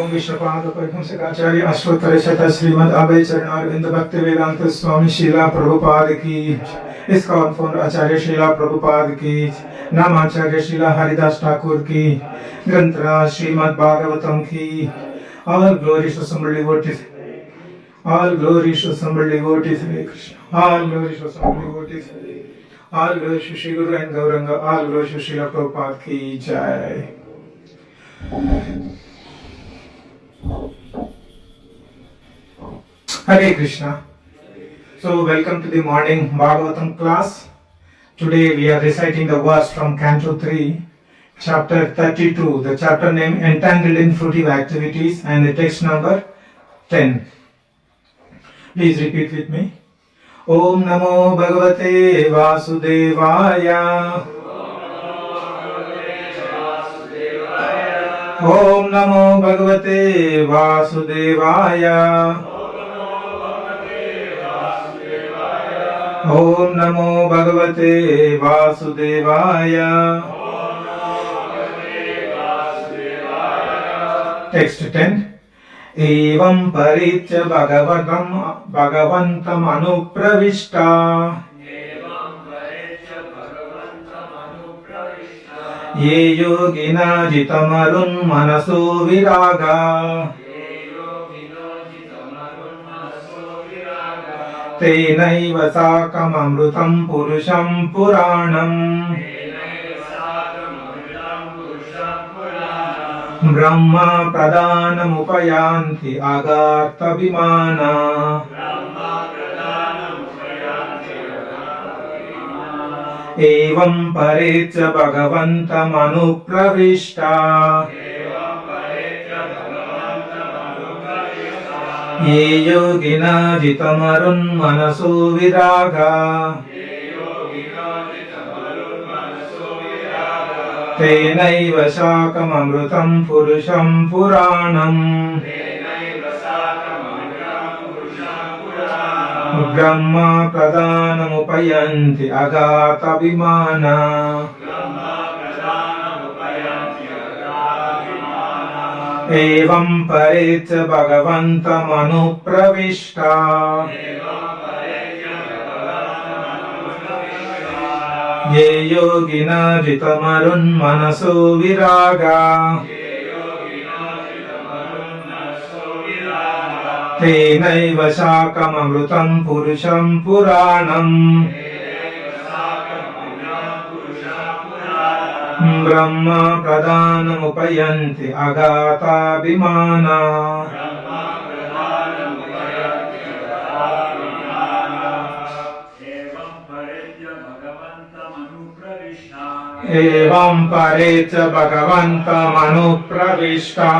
ओम विष्णुपाद परिहंसकाचार्य अष्टोत्तर शत श्रीमद अभय चरणारविंद भक्ति वेदांत स्वामी शीला प्रभुपाद की, इसका फाउंडर आचार्य शीला प्रभुपाद की, नामाचार्य शीला हरिदास ठाकुर की, ग्रंथराज श्रीमद भागवतम की। All glories to assembled devotees. All glories to assembled devotees. Hare Krishna. All glories to assembled devotees. All glories to Shri Guru and Gauranga. All glories to Srila Prabhupada ki jai. Hare Krishna. So welcome to the morning Bhagavatam class. Today we are reciting the verse from Canto 3, chapter 32, the chapter name Entangled in Fruitive Activities, and the text number 10. Please repeat with me. Om Namo Bhagavate Vasudevaya. Om Namo Bhagavate Vasudevaya. Om Namo Bhagavate Vasudevaya. Text 10. Evam paritya bhagavantam anupravishta. Ye yogina jitamarun manaso viraga. Tenaiva sakam amrutam purusham puranam. Bramha pradhanam upayanti agartha vimana. Evam paretya bhagavantam anupravishta. Ye yogina jitamarun manaso viraga. Tenaiva sakam amrutam purusham puranam. Brahma pradhanam upayanti agata vimana. Evam paretya bhagavantam anupravishta. Ye yogina jitamarun manaso viraga. Tenaiva sakam amrutam purusham puranam. Brahma pradhanam upayanti agata vimana. Evam paretya bhagavantam anupravishta.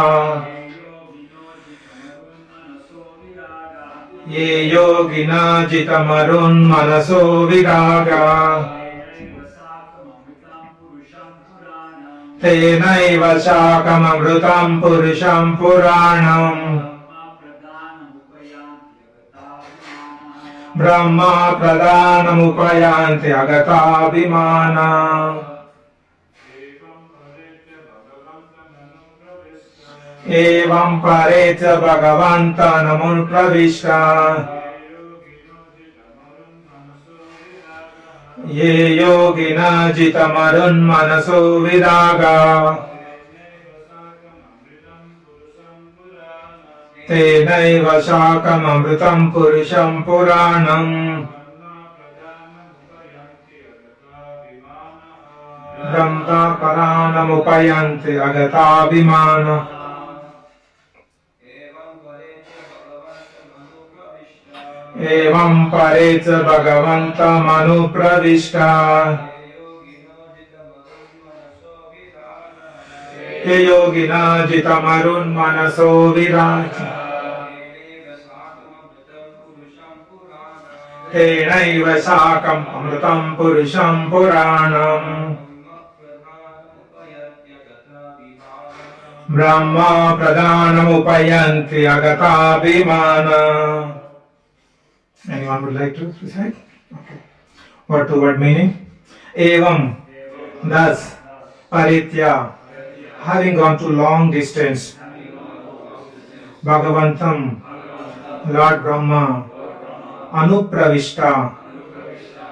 Ye yogina jitamarun manaso viraga. Tenaiva sakam amrutam purusham puranam. Brahma pradhanam upayanti agata vimana. Evam paretya bhagavantam anupravishta. Ye yogina jitamarun manaso viraga. Tenaiva sakam amrutam purusham puranam. Brahma pradhanam upayanti agata vimana. Evam paretya bhagavantam anupravishta. Ye yogina jitamarun manaso viraga. Tenaiva sakam amrutam purusham puranam. Brahma pradhanam upayanti agata vimana. Anyone would like to recite? Okay. Word to word meaning. Evam, thus, paritya, having gone to long distance, Bhagavantam, Lord Brahma, Anupravishta,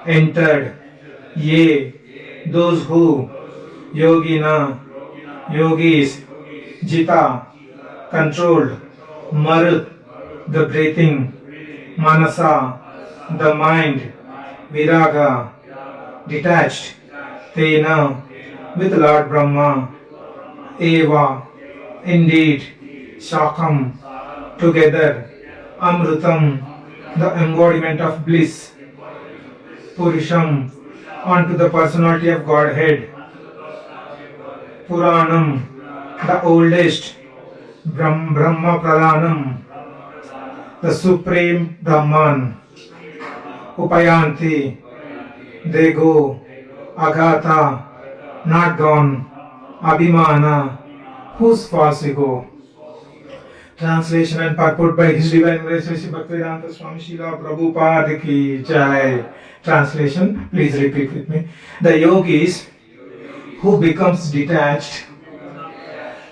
entered, ye, those who, Yogina, yogis, Jita, controlled, Marut, the breathing, Manasa, the mind, Viraga, detached, Tena, with Lord Brahma, Eva, indeed, Shakam, together, Amrutam, the embodiment of bliss, Purusham, onto the personality of Godhead, Puranam, the oldest, Brahma Pradhanam, the supreme Brahman, Upayanti, they go, Agata, not gone, Abhimana, whose false ego. Translation and purport by His Divine Grace Sri Bhaktivedanta Swami Srila Prabhupada ki Jai. Translation, please repeat with me. The yogis who becomes detached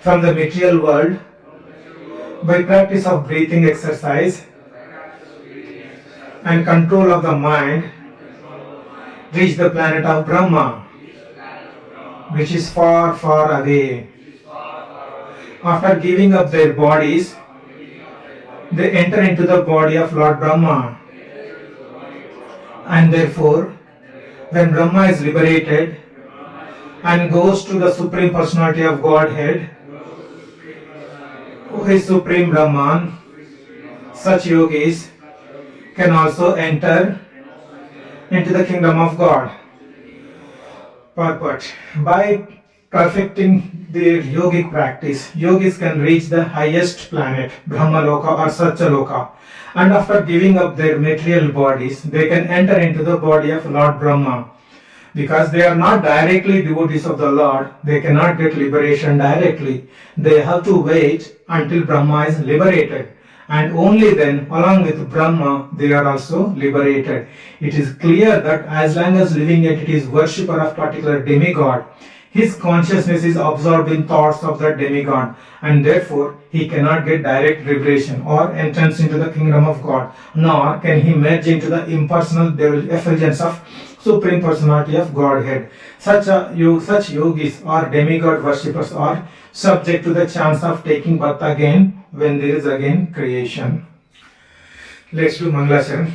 from the material world by practice of breathing exercise and control of the mind reach the planet of Brahma, which is far, far away. After giving up their bodies, they enter into the body of Lord Brahma. And therefore, when Brahma is liberated and goes to the Supreme Personality of Godhead, who is Supreme Brahman, such yogis can also enter into the kingdom of God. Purport. By perfecting their yogic practice, yogis can reach the highest planet, Brahmaloka or Satyaloka. And after giving up their material bodies, they can enter into the body of Lord Brahma. Because they are not directly devotees of the Lord, they cannot get liberation directly. They have to wait until Brahma is liberated. And only then, along with Brahma, they are also liberated. It is clear that as long as living entity is worshipper of particular demigod, his consciousness is absorbed in thoughts of that demigod, and therefore he cannot get direct liberation or entrance into the kingdom of God, nor can he merge into the impersonal effulgence of Supreme Personality of Godhead. Such yogis or demigod worshippers are subject to the chance of taking birth again when there is again creation. Let's do Mangalacharan.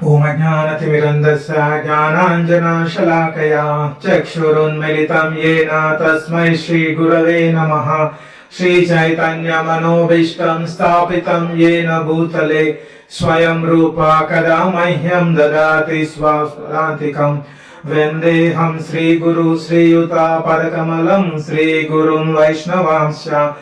Om Ajnanatimirandasya Jnananjana Shalakaya Chakshurunmilitam Yena Tasmai Shri Gurave Namaha Shri Chaitanya Manobishtam Stapitam Yena Bhutale Swayam Rupa Kada Mahyam Dadati Swasvarantikam Vendeham Sri Guru Sri Yuta Padakamalam Sri Gurum Vaishnavamsya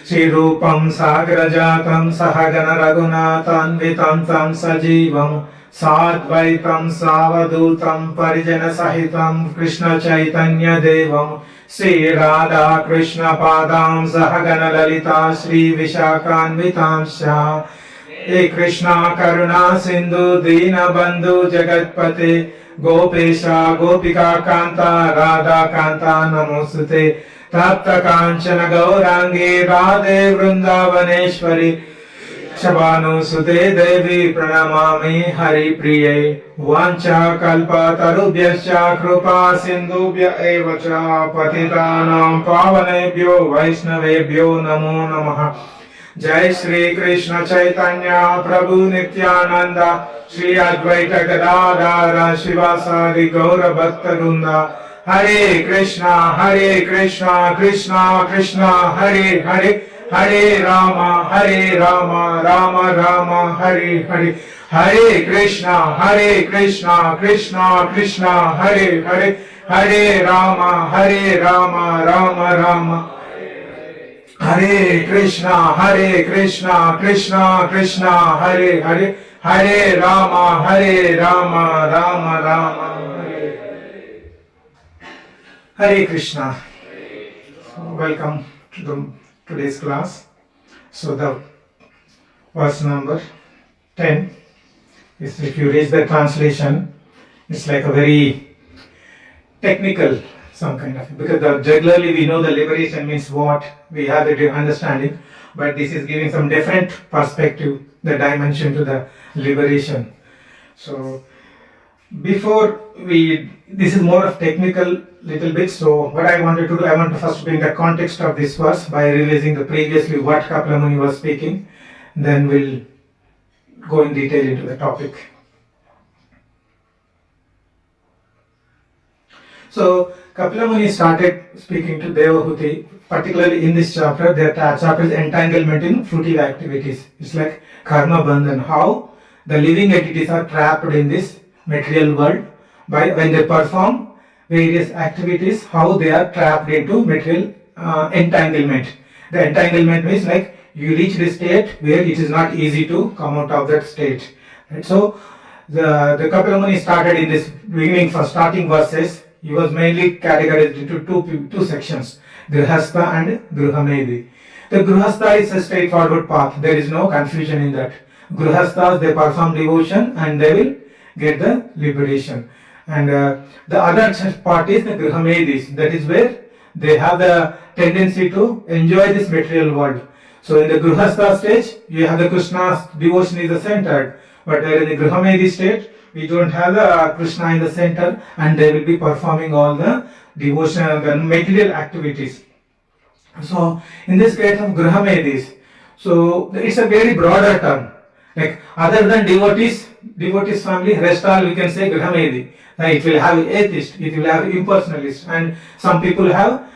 Sri Rupam Sagrajatam Sahagana Raghunathanvitam Tam Sajivam Sadvaitam Savadutam Parijana Sahitam Krishna Chaitanya Devam Sri Radha Krishna Padam Sahagana Lalita Sri Vishakanvitam Sha E Krishna Karuna Sindhu Dina Bandhu Jagatpate Gopesha Gopika Kanta Radha Kanta Namosute Tapta Kanchana Gaurangi Radhe Vrindavaneshwari Shabanu Sute Devi Pranamami Hari Priye Vancha Kalpa Tarubhyascha Krupa Sindhubhya Evacha Patitanam Pavanebhyo Vaishnavebhyo Namo Namaha Jai Shri Krishna Chaitanya Prabhu Nityananda Shri Advaita Gadadhara Shivasari Gaura Bhakta Vrinda Hare Krishna Krishna Krishna Hare Hare Hare Rama Rama Rama Hare Hare Hare Krishna Krishna Krishna Hare Hare Hare Rama Rama Rama Hare Krishna Krishna Krishna Hare Hare Hare Rama Rama Rama Hare Krishna. Welcome to today's class. So the verse number 10 is, if you read the translation, it's like a very technical some kind of, because regularly we know the liberation means what, we have the understanding, but this is giving some different perspective, the dimension to the liberation. So before this is more of technical little bit, so what I wanted to do, I want to first bring the context of this verse by revising the previously what Kapila Muni was speaking, then we'll go in detail into the topic. So Kapila Muni started speaking to Devahuti, particularly in this chapter. Their chapter is entanglement in fruitive activities. It's like karma bandhan, how the living entities are trapped in this material world by when they perform various activities, how they are trapped into material entanglement. The entanglement means like you reach the state where it is not easy to come out of that state. Right? So the Kapila Muni started in this beginning for starting verses. He was mainly categorized into two sections, Grihastha and Gruhamedi. The Grihastha is a straightforward path. There is no confusion in that. Grihasthas, they perform devotion and they will get the liberation. And the other part is the Gruhamedis. That is where they have the tendency to enjoy this material world. So in the Grihastha stage, you have the Krishna's devotion is the center. But in the Gruhamedi state, we don't have the Krishna in the center, and they will be performing all the devotion and the material activities. So in this case of Gruhamedis, so it's a very broader term. Like other than devotees family, rest all we can say Gruhamedi. It will have atheist, it will have impersonalist, and some people have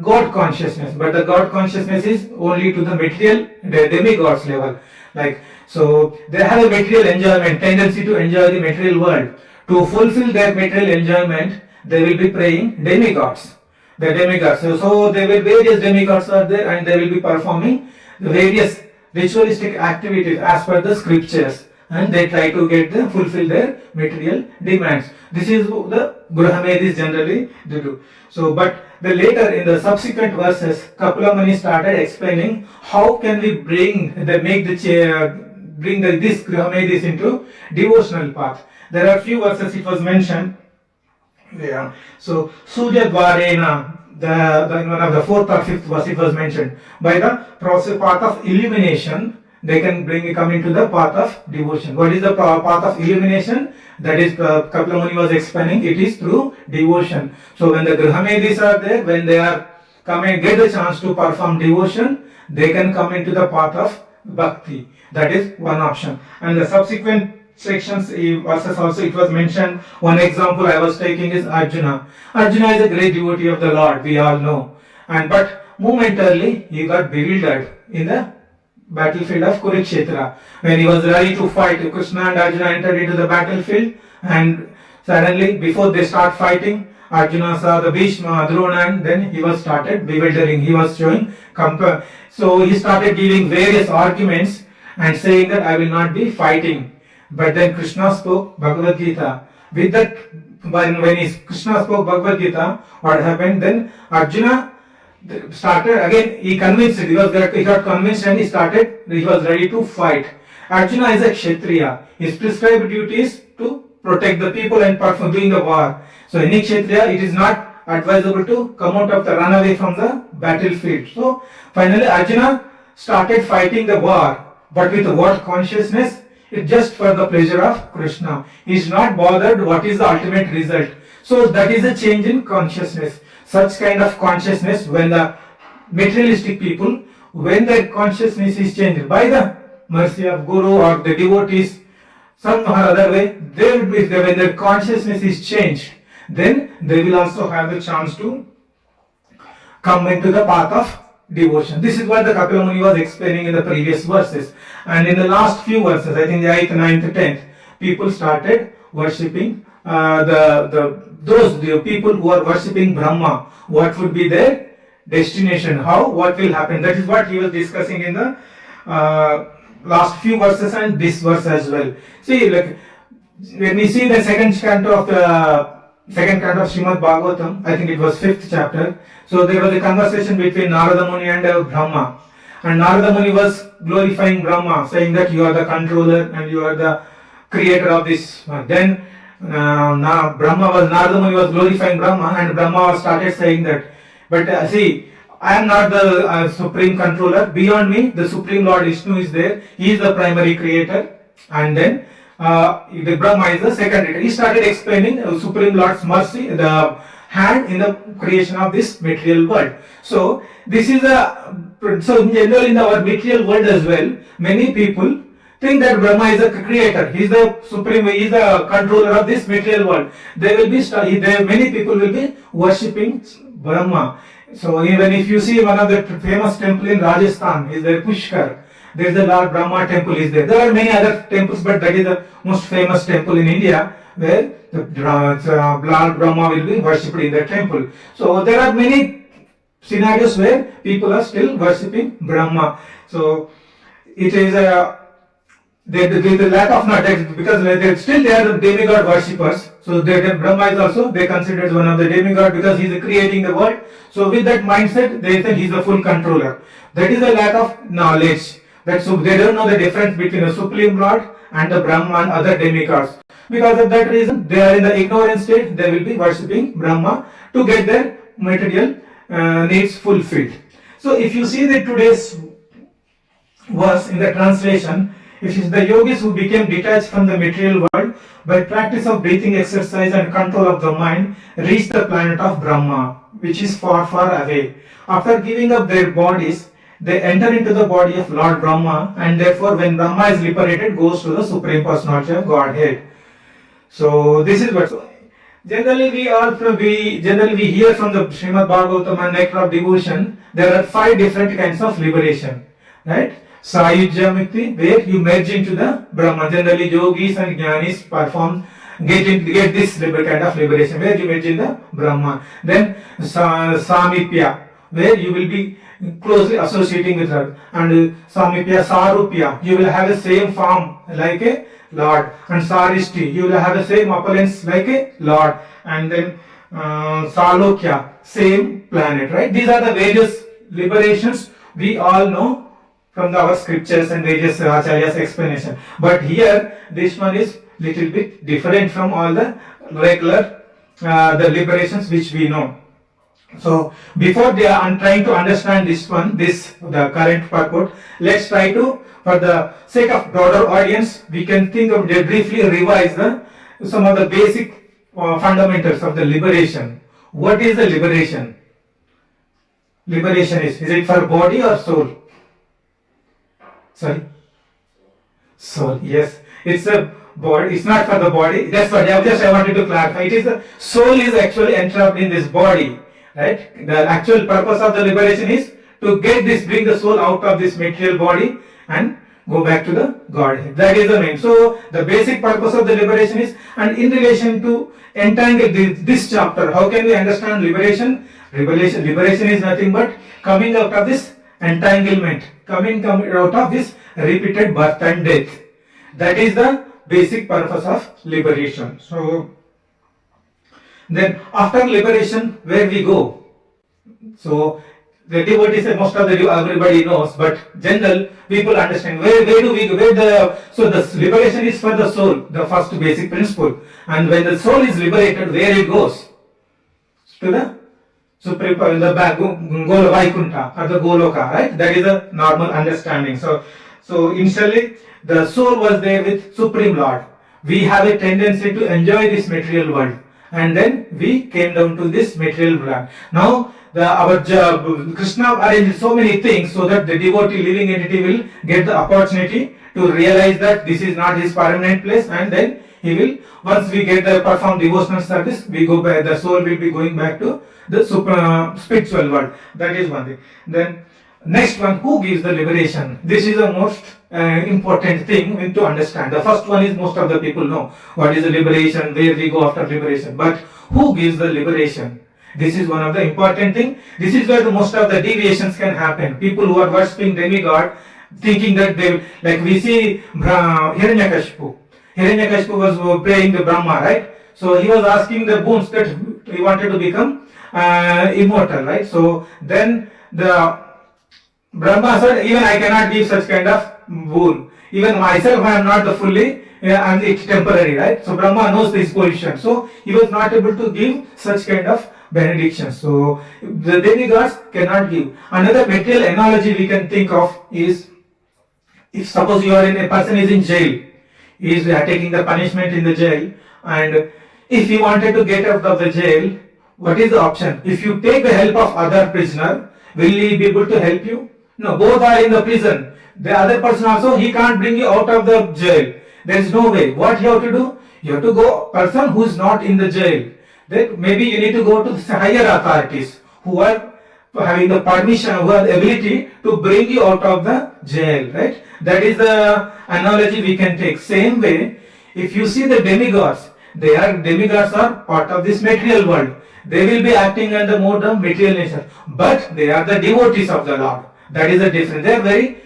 God consciousness, but the God consciousness is only to the material, the demigods level. Like, so they have a material enjoyment, tendency to enjoy the material world. To fulfill their material enjoyment, they will be praying demigods. The demigods. So there will various demigods are there, and they will be performing the various ritualistic activities as per the scriptures, and they try to fulfill their material demands. This is the Gruhamedis generally they do. So, but the later in the subsequent verses, Kapila Muni started explaining how can we bring this Gruhamedis into devotional path. There are few verses it was mentioned. Yeah. So Surya Dvarena, in one of the fourth or fifth verse it was mentioned. By the process path of illumination, they can come into the path of devotion. What is the path of illumination? That is, Kapila Muni was explaining, it is through devotion. So when the Gruhamedis are there, when they are get the chance to perform devotion, they can come into the path of bhakti. That is one option. And the subsequent sections, verses also it was mentioned. One example I was taking is Arjuna. Arjuna is a great devotee of the Lord, we all know. But momentarily he got bewildered in the battlefield of Kurukshetra. When he was ready to fight, Krishna and Arjuna entered into the battlefield, and suddenly before they start fighting, Arjuna saw the Bhishma, Drona, and then he was started bewildering. He was showing so he started giving various arguments and saying that I will not be fighting. But then Krishna spoke Bhagavad Gita. With that, when Krishna spoke Bhagavad Gita, what happened? Then Arjuna started again. He convinced. He got convinced, and he was ready to fight. Arjuna is a Kshatriya. His prescribed duty is to protect the people and doing the war. So any Kshatriya, it is not advisable to come out of run away from the battlefield. So finally Arjuna started fighting the war, but with what consciousness? It's just for the pleasure of Krishna. He is not bothered what is the ultimate result. So that is a change in consciousness. Such kind of consciousness, when the materialistic people, when their consciousness is changed by the mercy of Guru or the devotees, some or other way, they will be, when their consciousness is changed, then they will also have the chance to come into the path of devotion. This is what the Kapila Muni was explaining in the previous verses. And in the last few verses, I think the 8th, 9th, 10th, people started worshipping the people who are worshipping Brahma. What would be their destination? What will happen? That is what he was discussing in the last few verses and this verse as well. See, like when we see the second canto of Srimad Bhagavatam, I think it was 5th chapter. So there was a conversation between Narada Muni and Brahma. And Narada Muni was glorifying Brahma, saying that you are the controller and you are the creator of this. Then Narada Muni was glorifying Brahma, and Brahma was started saying that. But see, I am not the supreme controller. Beyond me, the supreme Lord Vishnu is there. He is the primary creator, and then the Brahma is the second. He started explaining Supreme Lord's mercy, the hand in the creation of this material world. So this is so in general in our material world as well, many people think that Brahma is the creator. He is the supreme. He is the controller of this material world. They will be many people will be worshipping Brahma. So even if you see one of the famous temple in Rajasthan is there Pushkar. There is the Lord Brahma temple is there. There are many other temples, but that is the most famous temple in India where the Lord Brahma will be worshipped in the temple. So there are many scenarios where people are still worshipping Brahma. So it is the lack of knowledge because they are the demigod worshippers. So Brahma is also they consider as one of the demigod because he is creating the world. So with that mindset, they say he is the full controller. That is a lack of knowledge. So they don't know the difference between the Supreme Lord and the Brahma and other demigods. Because of that reason, they are in the ignorant state. They will be worshipping Brahma to get their material needs fulfilled. So if you see the today's verse in the translation, it is the yogis who became detached from the material world by practice of breathing exercise and control of the mind reached the planet of Brahma, which is far, far away. After giving up their bodies, they enter into the body of Lord Brahma, and therefore when Brahma is liberated, goes to the Supreme Personality of Godhead. So this is what. Generally, we hear from the Srimad Bhagavatam and Nectar of Devotion. There are 5 different kinds of liberation, right? Sayujya Mukti, where you merge into the Brahma. Generally, yogis and jnanis get this kind of liberation, where you merge in the Brahma. Then Samipya, where you will be closely associating with her, and Samipya Sarupya, you will have the same form like a Lord, and Sarishti, you will have the same opulence like a Lord, and then Salokya, same planet, right? These are the various liberations we all know from our scriptures and various acharyas explanation. But here, this one is little bit different from all the regular the liberations which we know. So before I'm trying to understand the current purport, let's try to, for the sake of broader audience, we can think of briefly revise some of the basic fundamentals of the liberation. What is the liberation? Liberation is it for body or soul? Sorry? Soul, yes. It's a body, it's not for the body. That's what I wanted to clarify. It is the soul is actually entrapped in this body. Right? The actual purpose of the liberation is to bring the soul out of this material body and go back to the Godhead. That is the main. So the basic purpose of the liberation is, and in relation to entangle this chapter, how can we understand liberation? Liberation is nothing but coming out of this entanglement, coming out of this repeated birth and death. That is the basic purpose of liberation. So then after liberation, where we go? So the devotees, most of everybody knows, but general people understand where do we go? So the liberation is for the soul, the first basic principle. And when the soul is liberated, where it goes? To the Supreme, the Vaikuntha or the Goloka, right? That is a normal understanding. So initially the soul was there with Supreme Lord. We have a tendency to enjoy this material world, and then we came down to this material world. Now our Krishna arranged so many things so that the devotee living entity will get the opportunity to realize that this is not his permanent place, and then he will, once we get the perform devotional service, we go back, the soul will be going back to the spiritual world. That is one thing. Then next one, who gives the liberation? This is the most important thing to understand. The first one is most of the people know what is the liberation, where we go after liberation. But who gives the liberation? This is one of the important thing. This is where most of the deviations can happen. People who are worshipping demigod, thinking that they, like we see Hiranyakashipu. Hiranyakashipu was praying to Brahma, right? So he was asking the boons that he wanted to become immortal, right? So then the Brahma said, even I cannot give such kind of boon. Even myself, I am not the fully and it's temporary, right? So Brahma knows this position, so he was not able to give such kind of benediction. So the demigods cannot give. Another material analogy we can think of is, if suppose you are in a person is in jail, he is taking the punishment in the jail, and if he wanted to get out of the jail, what is the option? If you take the help of other prisoner, will he be able to help you? No, both are in the prison. The other person also, he can't bring you out of the jail. There is no way. What you have to do? You have to go person who is not in the jail. Then maybe you need to go to the higher authorities who are having the permission, who have the ability to bring you out of the jail, right? That is the analogy we can take. Same way, if you see the demigods, demigods are part of this material world. They will be acting under the mode of material nature, but they are the devotees of the Lord. That is the difference. They are very,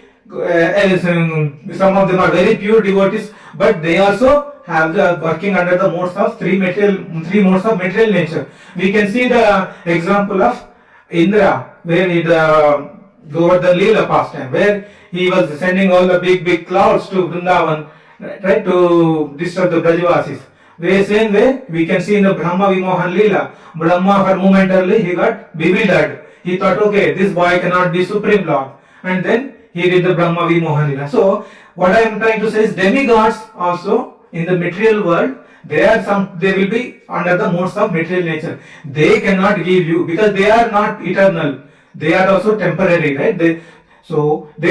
some of them are very pure devotees, but they also have the working under the modes of three modes of material nature. We can see the example of Indra, where he over the Leela pastime, where he was sending all the big clouds to Vrindavan, right, to disturb the Brajavasis. The same way we can see in the Brahma Vimohan Leela, Brahma for momentarily he got bewildered. He thought, okay, this boy cannot be Supreme Lord, and then he did the Brahma Vimohan Leela. So what I am trying to say is, demigods also in the material world, they will be under the modes of material nature. They cannot give you, because they are not eternal. They are also temporary, right? They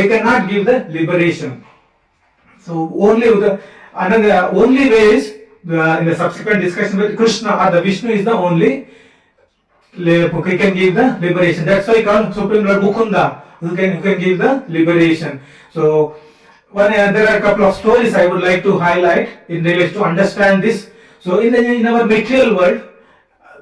cannot give the liberation. So only way is, in the subsequent discussion with Krishna or the Vishnu is the only who can give the liberation. That's why called Supreme Lord Mukunda, who can give the liberation. So there are a couple of stories I would like to highlight in relation to understand this. So in our material world,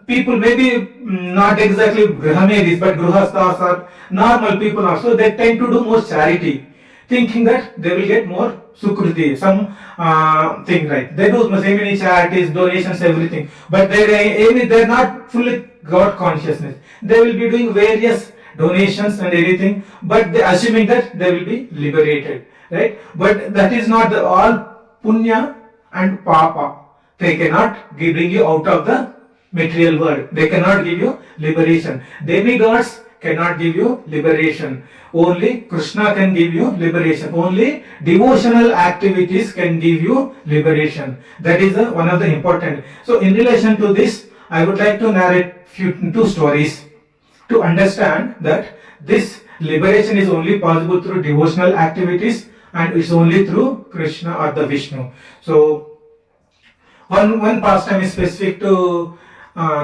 people maybe not exactly Grahamedis, but Gruhasthas or normal people also, they tend to do more charity, thinking that they will get more Sukruti, some thing, right? They do many charities, donations, everything, but they're not fully God consciousness. They will be doing various donations and everything, but they assuming that they will be liberated, right? But that is not all punya and papa. They cannot bring you out of the material world. They cannot give you liberation. Demigods cannot give you liberation. Only Krishna can give you liberation. Only devotional activities can give you liberation. That is one of the important. So in relation to this, I would like to narrate two stories to understand that this liberation is only possible through devotional activities, and it's only through Krishna or the Vishnu. So one pastime is specific to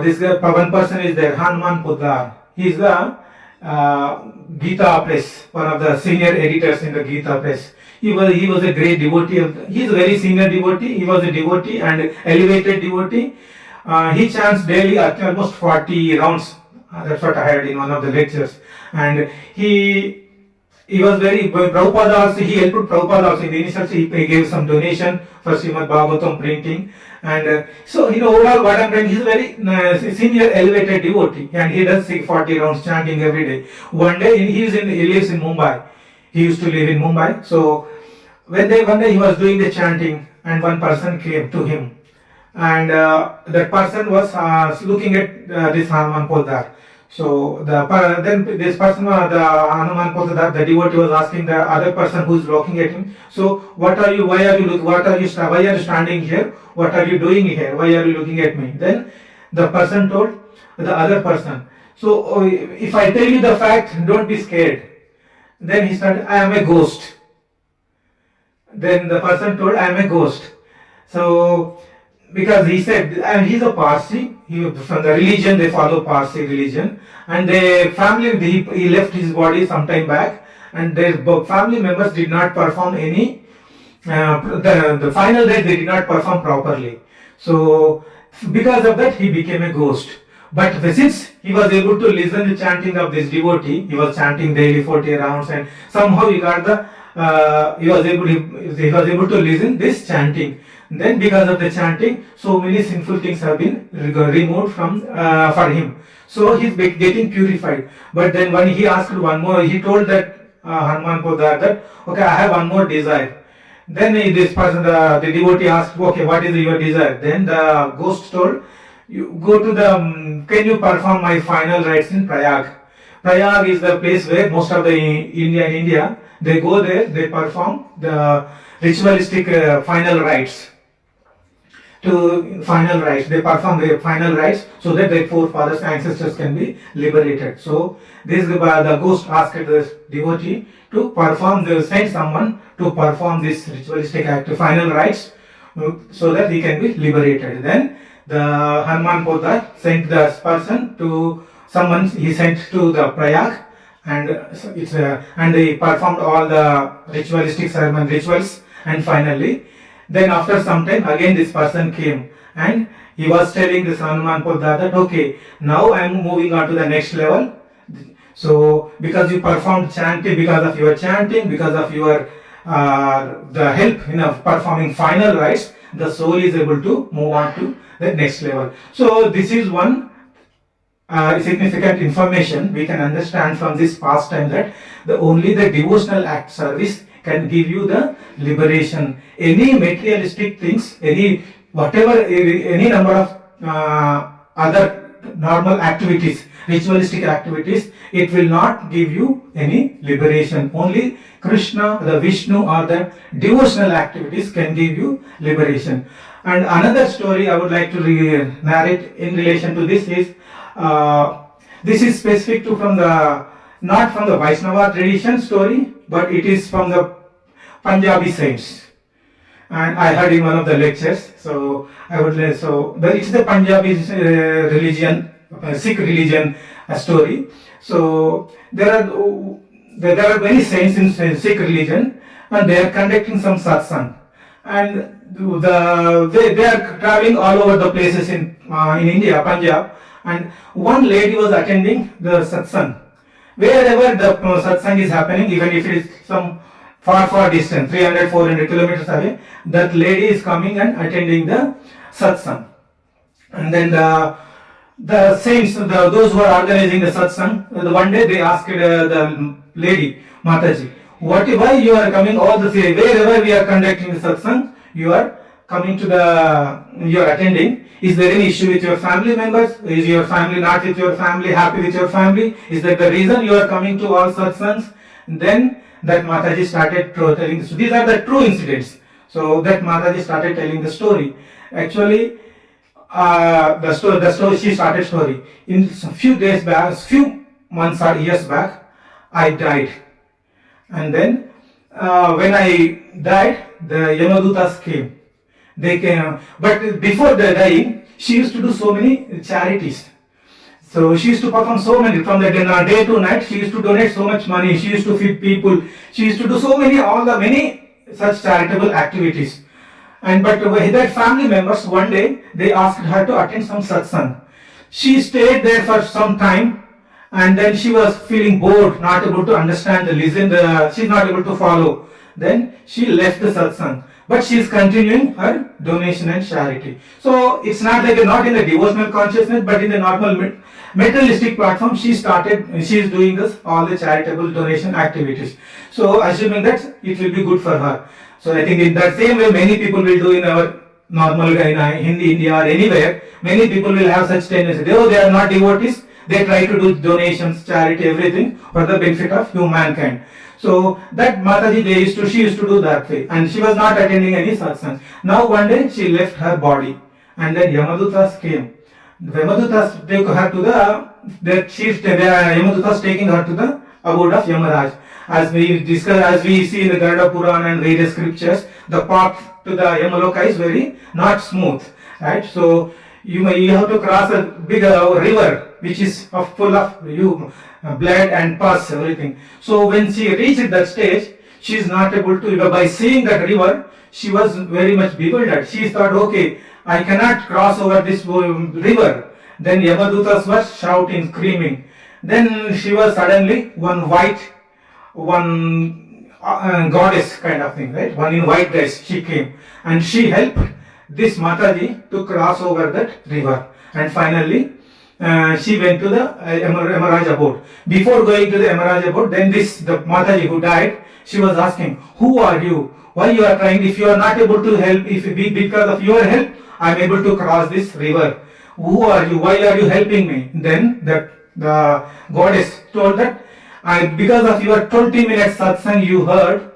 this guy. One person is there, Hanuman Poddar. He is the Gita Press, one of the senior editors in the Gita Press. He was a great devotee. He is a very senior devotee. He was a devotee and elevated devotee. He chants daily at almost 40 rounds. That's what I heard in one of the lectures. And he was very, Prabhupada also, he helped Prabhupada also. In the initial, he gave some donation for Srimad Bhagavatam printing. And so, overall what I'm saying, he's a very senior elevated devotee, and he does 40 rounds chanting every day. One day, he lives in Mumbai. He used to live in Mumbai. So one day he was doing the chanting, and one person came to him. And that person was looking at this Hanuman Poddar. So then this person, the Hanuman Poddar, the devotee was asking the other person who is looking at him. So why are you standing here? What are you doing here? Why are you looking at me? Then the person told the other person, so if I tell you the fact, don't be scared. Then he started, I am a ghost. Then the person told, I am a ghost. So because he said, and he's a Parsi, from the religion, they follow Parsi religion, and the family, he left his body some time back, and their family members did not perform any, the final day they did not perform properly. So because of that, he became a ghost. But since he was able to listen to the chanting of this devotee, he was chanting daily 40 rounds, and somehow he got he was able to listen this chanting. Then because of the chanting, so many sinful things have been removed from for him. So he's getting purified. But then when he asked one more, he told that Hanuman Poddar that, okay, I have one more desire. Then this person, the devotee asked, okay, what is your desire? Then the ghost told, you go to the, can you perform my final rites in Prayag? Prayag is the place where most of the India, they go there, they perform the ritualistic final rites. They perform the final rites so that their forefathers, ancestors can be liberated. So this the ghost asked the devotee to send someone to perform this ritualistic act, final rites, so that he can be liberated. Then the Hanuman Poddar sent this person to someone, he sent to the Prayag, and and they performed all the ritualistic ceremony rituals, and finally, then after some time again this person came and he was telling this Hanuman Poddar that, okay, now I am moving on to the next level. So because you performed chanting, because of your chanting, because of your the help in performing final rites, the soul is able to move on to the next level. So this is one significant information we can understand from this pastime, that only the devotional act service can give you the liberation. Any materialistic things, any number of other normal activities, ritualistic activities, it will not give you any liberation. Only Krishna, the Vishnu, or the devotional activities can give you liberation. And another story I would like to narrate in relation to this is, this is specific to not from the Vaishnava tradition story, but it is from the Punjabi saints. And I heard in one of the lectures, so it's the Punjabi religion, Sikh religion story. So there are many saints in Sikh religion, and they are conducting some satsang, and they are traveling all over the places in India, Punjab, and one lady was attending the satsang. Wherever the satsang is happening, even if it is some far distance, 300-400 kilometers away, that lady is coming and attending the satsang. And then the saints, those who are organizing the satsang, one day they asked the lady, Mataji, why you are coming all the way, wherever we are conducting the satsang, you are coming to you are attending. Is there any issue with your family members? Is your family not with your family, happy with your family? Is that the reason you are coming to all satsangs? Then that Mataji started telling this. These are the true incidents. So that Mataji started telling the story. Actually, the story, she started story. In a few days back, few months or years back, I died. And then when I died, the Yamadutas came. They came, but before the dying, she used to do so many charities. So she used to perform so many, from the day to night, she used to donate so much money, she used to feed people, she used to do so many such charitable activities. And but that family members, one day, they asked her to attend some satsang. She stayed there for some time, and then she was feeling bored, not able to understand she's not able to follow. Then she left the satsang. But she is continuing her donation and charity. So it's not not in the devotional consciousness, but in the normal materialistic platform, she is doing all the charitable donation activities. So assuming that it will be good for her. So I think in that same way, many people will do in our normal in India or anywhere. Many people will have such tendency. Though they are not devotees, they try to do donations, charity, everything for the benefit of humankind. So that Mataji, she used to do that way, and she was not attending any satsang. Now one day she left her body, and then Yamadutas came. The Yamadutas take her to Yamadutas taking her to the abode of Yamaraj. As we discuss, as we see in the Garuda Purana and various scriptures, the path to the Yamaloka is very not smooth, right? So you have to cross a big river which is full of blood and pus, everything. So when she reached that stage, she is not able to, by seeing that river, she was very much bewildered. She thought, okay, I cannot cross over this river. Then Yamadutas was shouting, screaming. Then she was suddenly one goddess kind of thing, right? One in white dress, she came. And she helped this Mataji to cross over that river. And finally, she went to the Yamaraj abode. Before going to the Yamaraj abode, then the Mataji who died, she was asking, who are you? Why you are trying? If you are not able to help, because of your help, I am able to cross this river. Who are you? Why are you helping me? Then the goddess told that, because of your 20 minutes satsang you heard,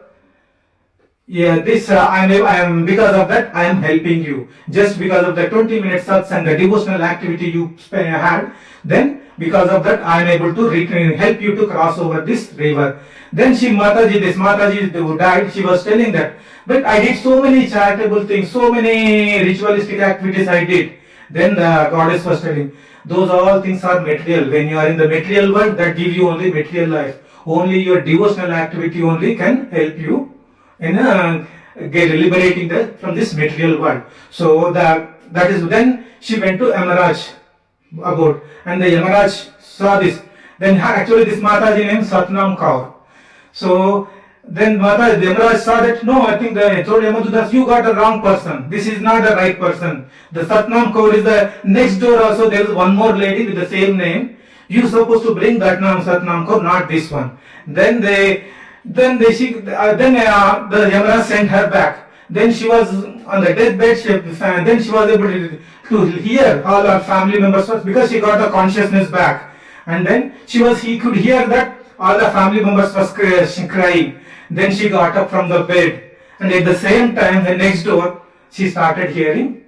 yeah, I am because of that I am helping you. Just because of the 20 minutes satsang, the devotional activity you had, then because of that I am able to help you to cross over this river. Then Mataji who died, she was telling that, but I did so many charitable things, so many ritualistic activities I did. Then the goddess was telling, those all things are material. When you are in the material world, that gives you only material life. Only your devotional activity only can help you in get liberating from this material world. So that is then she went to Yamaraj about, and the Yamaraj saw this. Then actually this Mataji name Satnam Kaur. So then Yamaraj saw that, no, I think the told Yamadudas, you got the wrong person. This is not the right person. The Satnam Kaur is the next door also. There is one more lady with the same name. You supposed to bring that name Satnam Kaur, not this one. Then the Yamaraj sent her back. Then she was on the deathbed. Then she was able to hear all her family members first, because she got the consciousness back. And then he could hear that all the family members was crying. Then she got up from the bed, and at the same time, the next door, she started hearing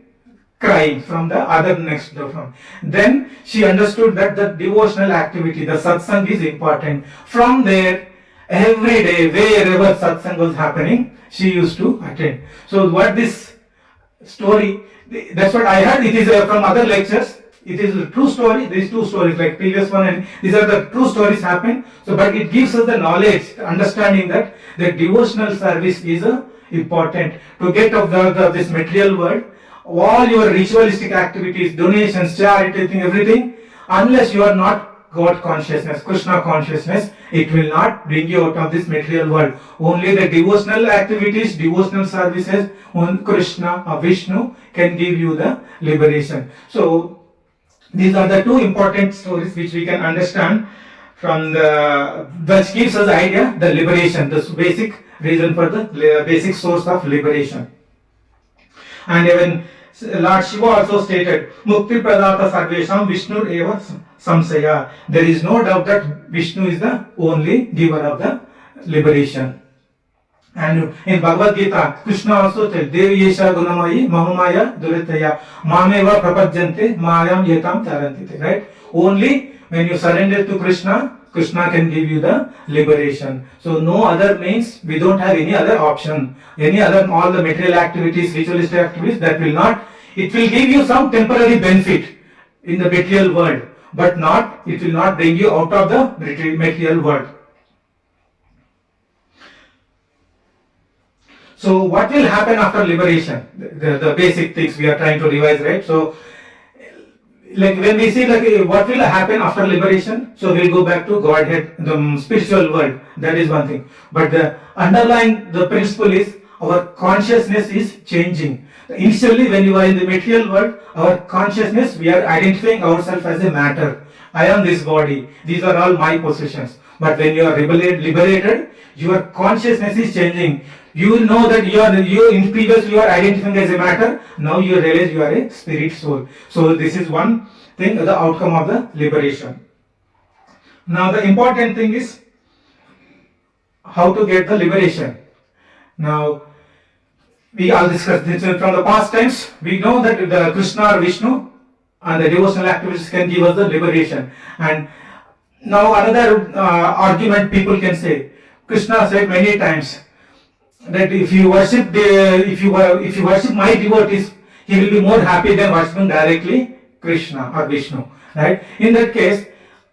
crying from the other next door. Then she understood that the devotional activity, the satsang, is important. From there, every day, wherever satsang was happening, she used to attend. So what this story, that's what I heard. It is from other lectures. It is a true story. These two stories, like previous one, and these are the true stories happen. So, but it gives us the knowledge, understanding that the devotional service is important to get out of this material world. All your ritualistic activities, donations, charity, everything, unless you are not God consciousness, Krishna consciousness, it will not bring you out of this material world. Only the devotional activities, devotional services, on Krishna or Vishnu can give you the liberation. So these are the two important stories which we can understand from which gives us the idea, the liberation, the basic reason for the basic source of liberation. And even Lord Shiva also stated, Mukti Pradata Sarvesham Vishnu Eva Samsaya. There is no doubt that Vishnu is the only giver of the liberation. And in Bhagavad Gita, Krishna also tells, Devi Yesha Gunamayi Mamamaya Duritaya Mameva Prapajjante Mayam Yetam Tarantite. Right? Only when you surrender to Krishna, Krishna can give you the liberation. So no other means, we don't have any other option. All the material activities, ritualistic activities, that will not, it will give you some temporary benefit in the material world, but it will not bring you out of the material world. So what will happen after liberation? The basic things we are trying to revise, right? So like when we see what will happen after liberation, so we'll go back to Godhead, the spiritual world. That is one thing. But the underlying the principle is our consciousness is changing. Initially, when you are in the material world, our consciousness, we are identifying ourselves as a matter. I am this body. These are all my possessions. But when you are liberated, your consciousness is changing. You will know that you in previous you are identifying as a matter. Now you realize you are a spirit soul. So this is one thing, the outcome of the liberation. Now the important thing is how to get the liberation. Now we all discussed this from the past times. We know that the Krishna or Vishnu and the devotional activities can give us the liberation. And now another argument people can say, Krishna said many times that if you worship my devotees, he will be more happy than worshipping directly Krishna or Vishnu. Right? In that case,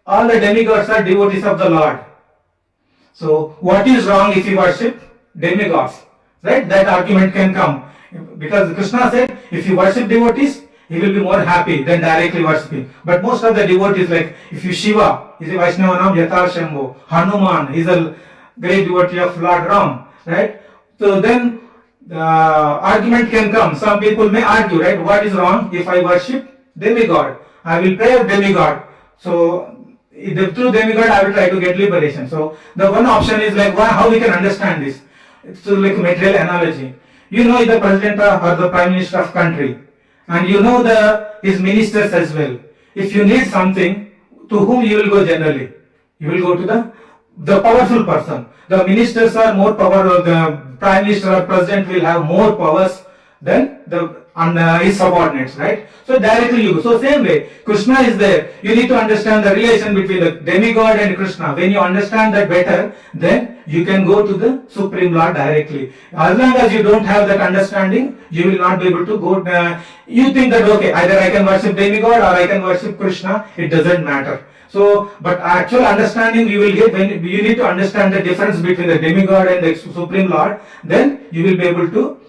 all the demigods are devotees of the Lord. So what is wrong if you worship demigods? Right? That argument can come. Because Krishna said, if you worship devotees, he will be more happy than directly worshipping. But most of the devotees, like if you Shiva, is a Vaishnavanam Yatar Shambhu, Hanuman is a great devotee of Lord Ram. Right? So then the argument can come. Some people may argue, right? What is wrong if I worship demigod? I will pray a demigod. So through demigod I will try to get liberation. So the one option is like, how we can understand this? It's like a material analogy. You know the president or the prime minister of country, and you know his ministers as well. If you need something, to whom you will go generally? You will go to the powerful person. The ministers are more powerful. The prime minister or president will have more powers than his subordinates, right? So directly you go. So same way, Krishna is there. You need to understand the relation between the demigod and Krishna. When you understand that better, then you can go to the Supreme Lord directly. As long as you don't have that understanding, you will not be able to go. You think that okay, either I can worship demigod or I can worship Krishna. It doesn't matter. So, but actual understanding you will get when you need to understand the difference between the demigod and the Supreme Lord. Then you will be able to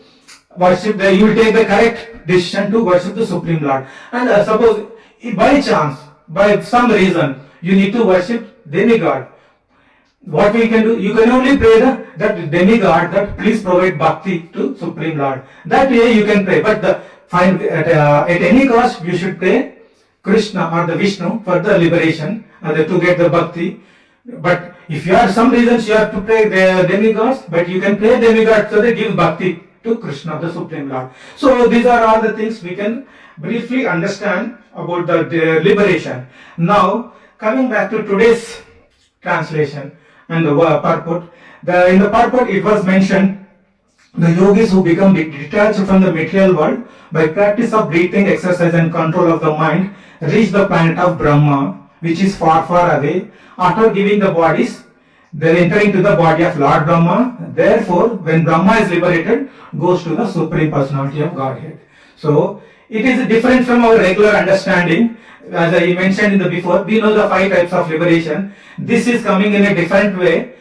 worship you will take the correct decision to worship the Supreme Lord. And suppose by chance, by some reason, you need to worship demigod. What we can do, you can only pray that demigod that please provide bhakti to Supreme Lord. That way you can pray. But at any cost you should pray Krishna or the Vishnu for the liberation to get the bhakti. But if you have some reasons you have to pray the demigods, but you can pray demigods so they give bhakti to Krishna, the Supreme Lord. So these are all the things we can briefly understand about the liberation. Now coming back to today's translation and the purport. In the purport it was mentioned the yogis who become detached from the material world by practice of breathing exercise and control of the mind reach the planet of Brahma, which is far, far away. After giving the bodies, they enter into the body of Lord Brahma. Therefore, when Brahma is liberated, goes to the Supreme Personality of Godhead. So, it is different from our regular understanding. As I mentioned in the before, we know the 5 types of liberation. This is coming in a different way.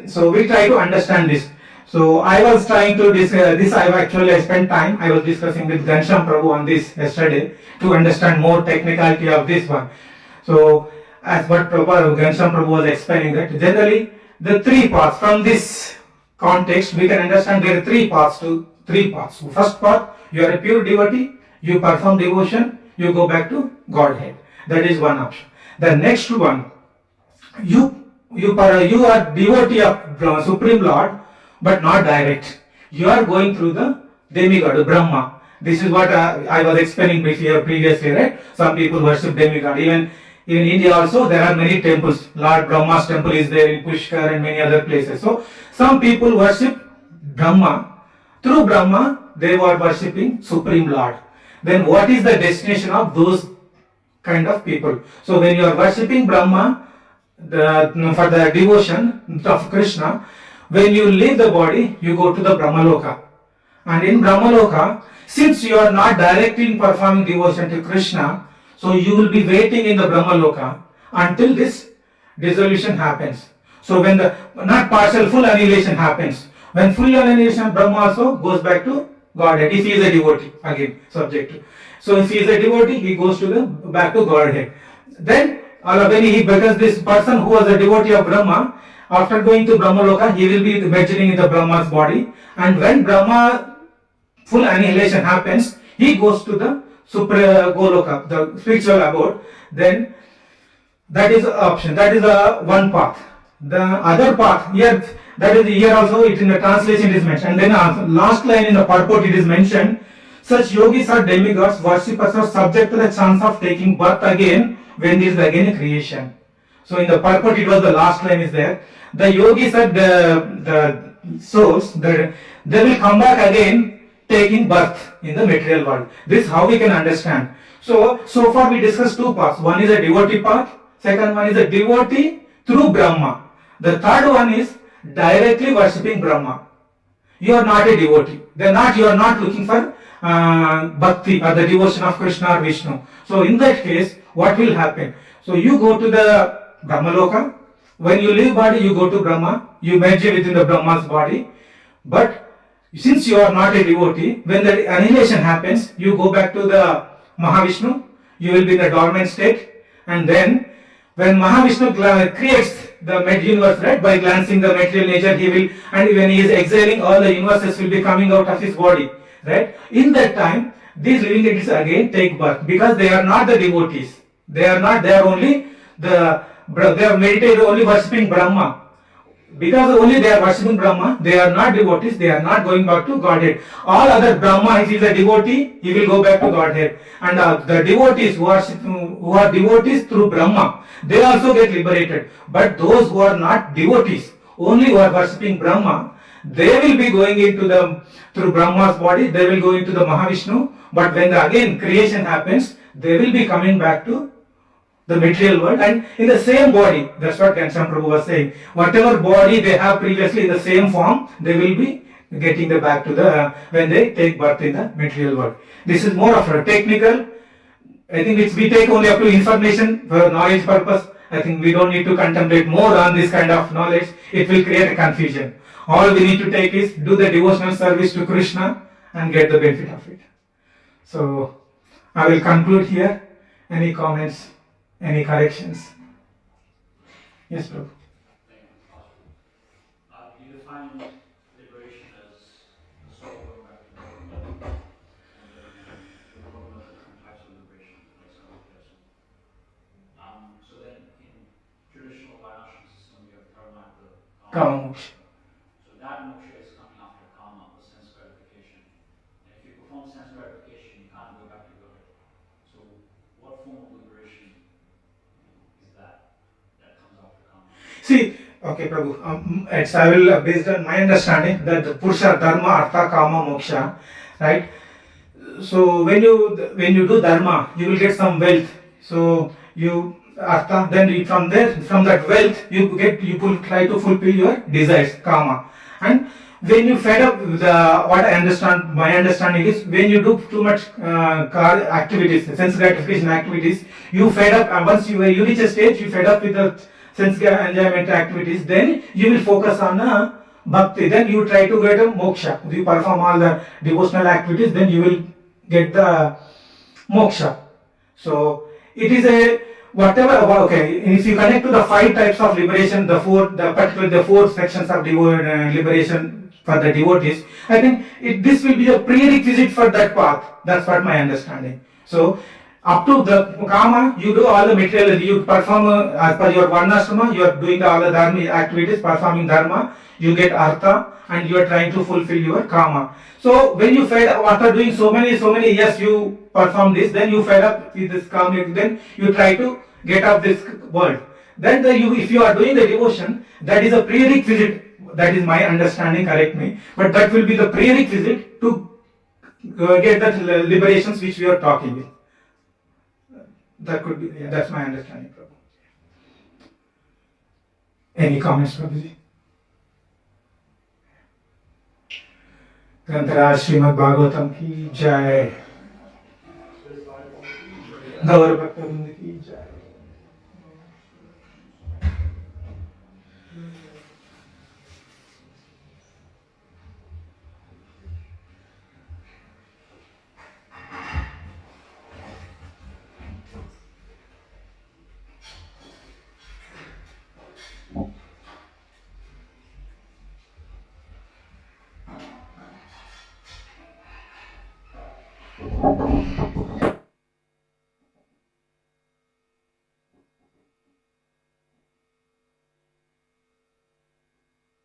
So, we try to understand this. So, I was trying to discuss this. I spent time. I was discussing with Ghanshyam Prabhu on this yesterday to understand more technicality of this one. So, as what Ghanshyam Prabhu was explaining, that generally the 3 parts from this context we can understand there are 3 parts to 3 parts. So first part, you are a pure devotee, you perform devotion, you go back to Godhead. That is one option. The next one, you are devotee of Supreme Lord, but not direct. You are going through the demigod, Brahma. This is what I was explaining previously, right? Some people worship demigod. Even in India also there are many temples. Lord Brahma's temple is there in Pushkar and many other places. So some people worship Brahma. Through Brahma they were worshipping Supreme Lord. Then what is the destination of those kind of people? So when you are worshipping Brahma for the devotion of Krishna, when you leave the body you go to the Brahmaloka. And in Brahmaloka, since you are not directly performing devotion to Krishna, so you will be waiting in the Brahmaloka until this dissolution happens. So when the not partial, full annihilation happens. When full annihilation, Brahma also goes back to Godhead. If he is a devotee, again subject to. So if he is a devotee, he goes to back to Godhead. Then because this person who was a devotee of Brahma, after going to Brahmaloka, he will be measuring in the Brahma's body. And when Brahma full annihilation happens, he goes to the Goloka, the spiritual abode. Then that is the option. That is one path. The other path here, that is here also. It in the translation it is mentioned. And then last line in the purport it is mentioned. Such yogis or demigods, worshippers are subject to the chance of taking birth again when there is again a creation. So in the purport it was the last line is there. The yogis are the souls, they will come back again taking birth in the material world. This is how we can understand. So far we discussed 2 parts. One is a devotee path, second one is a devotee through Brahma. The third one is directly worshipping Brahma. You are not a devotee. You are not looking for bhakti or the devotion of Krishna or Vishnu. So in that case, what will happen? So you go to the Brahmaloka. When you leave body, you go to Brahma. You merge within the Brahma's body. But since you are not a devotee, when the annihilation happens, you go back to the Mahavishnu. You will be in the dormant state. And then when Mahavishnu creates the universe, right, by glancing the material nature, he will, and when he is exhaling, all the universes will be coming out of his body, right? In that time, these living entities again take birth because they are not the devotees. They are not. They are only they are meditated only worshipping Brahma. because only they are worshipping Brahma, they are not devotees, they are not going back to Godhead. All other Brahma, if he is a devotee, he will go back to Godhead. And the devotees who are devotees through Brahma, they also get liberated. But those who are not devotees, only who are worshipping Brahma, they will be going into through Brahma's body, they will go into the Mahavishnu. But when again creation happens, they will be coming back to the material world and in the same body. That's what Ghanshyam Prabhu was saying. Whatever body they have previously in the same form, they will be getting the back to the when they take birth in the material world. This is more of a technical. I think we take only up to information for knowledge purpose. I think we don't need to contemplate more on this kind of knowledge. It will create a confusion. All we need to take is do the devotional service to Krishna and get the benefit of it. So I will conclude here. Any comments? Any corrections? Yes, Prabhu. You define liberation as the soul going back to Brahma, and we're talking about different types of liberation, like samadhi. So then, in traditional Vaishnava system, we have dharma, Kama moksha. So that moksha is coming after kama, the sense gratification. And if you perform sense gratification, you can't go back to God. So, what form of liberation is that comes after kama? See, okay, Prabhu. I will based on my understanding that the Purusha, Dharma, Artha, Kama, Moksha, right? So when you do Dharma, you will get some wealth. So you Artha, then from that wealth you try to fulfill your desires, Kama, and when you fed up with what I understand, my understanding is when you do too much activities, sense gratification activities, you fed up, and once you reach a stage, you fed up with the sense enjoyment activities, then you will focus on bhakti, then you try to get a moksha. You perform all the devotional activities, then you will get the moksha. So it is a whatever. Okay, if you connect to the 5 types of liberation, particularly the 4 sections of liberation for the devotees, I think this will be a prerequisite for that path. That's what my understanding. So up to the kama, you do all the material, you perform as per your varnashrama, you are doing all the dharma activities, performing dharma, you get artha, and you are trying to fulfill your kama. So when you fed after doing so many years, you perform this, then you fed up with this kama, then you try to get up this world. Then if you are doing the devotion, that is a prerequisite. That is my understanding. Correct me, but that will be the prerequisite to get the liberations which we are talking with. That could be, yeah, that's my understanding, Prabhu. Any comments, Prabhuji? ग्रंथराज Shrimad Bhagavatam की जय, गौर भक्तवृंद की जय।